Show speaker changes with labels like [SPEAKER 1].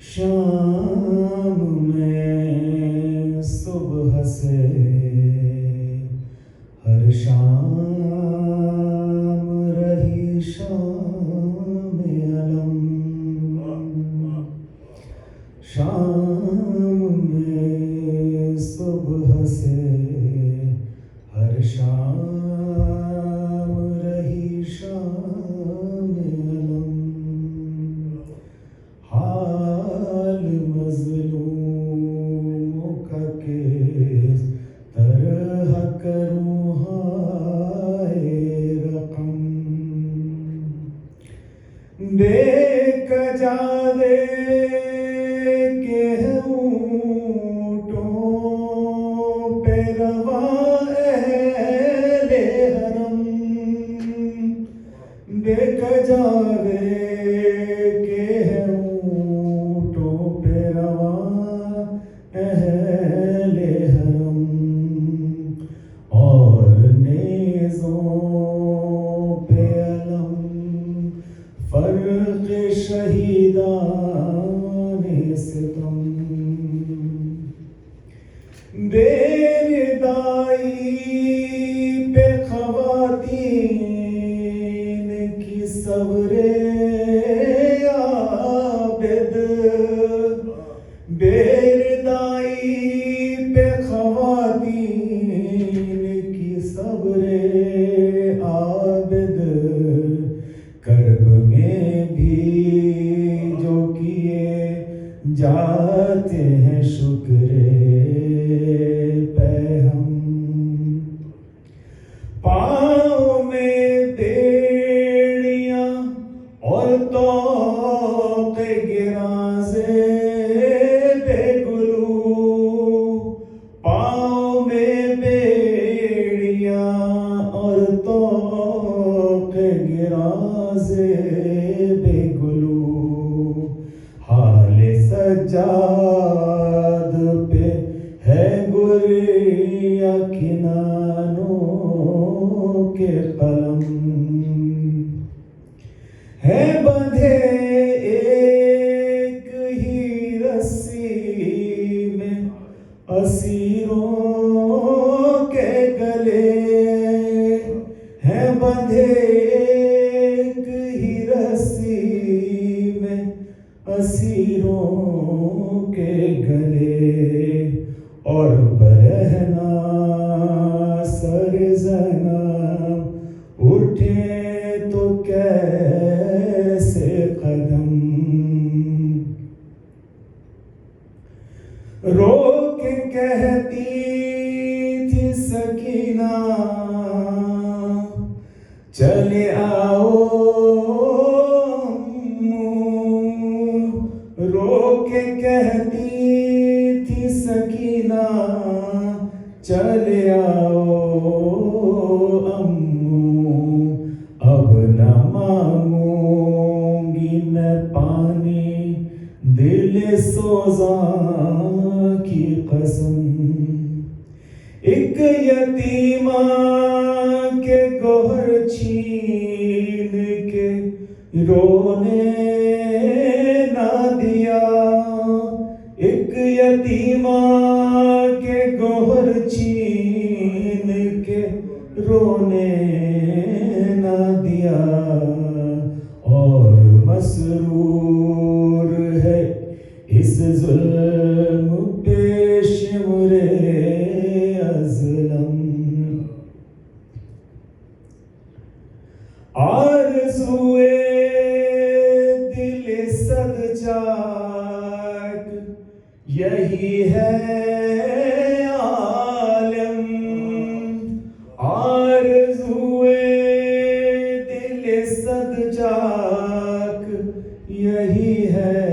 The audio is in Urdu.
[SPEAKER 1] شام میں صبح سے ہر شام رہی شام علم، شام میں صبح سے ہر شام رہی شام علم، حال مظلوموں کا کس طرح کروں ہائے رقم، بے کجاوے کے اونٹوں پہ رواں اہل حرم، بے کجاوے کے اونٹوں پہ رواں اہل حرم، اور نیزوں پہ علم فرق شہیدان ستم، بے ردائی پہ خواتین کی صبر عابد، بے ردائی پہ خواتین کی صبر عابد، کرب میں بھی جو کیے جاتے ہیں شکر پہم، پاؤں میں بیڑیاں اور طوق گرازے بے گلو، پاؤں میں بیڑیاں اور طوق گرازے بے گلو، حال سجاد پہ ہے گر یا کنانوں کے قلم، ہے بندھے ایک ہی رسی میں اسیروں کے گلے، ہے بندھے ایک ہی رسی میں اسیروں کے گلے، اور برہنہ سر زنم اٹھے تو کیسے قدم، رو کے کہتی تھی سکینہ چلے آؤ امّو، رو کے کہتی تھی سکینہ چلے آؤ امّو، اب نہ مانگوں گی میں پانی دل سوزاں کی قسم، ایک یتیمہ کے گوہر چھین کے رونے نہ دیا، ایک یتیمہ کے گوہر چھین کے رونے نہ دیا، اور مسرور ہے اس ظلم پہ شمر ازلم، آرزوئے دل صد چاک یہی ہے عالم، آرزوئے دل صد چاک یہی ہے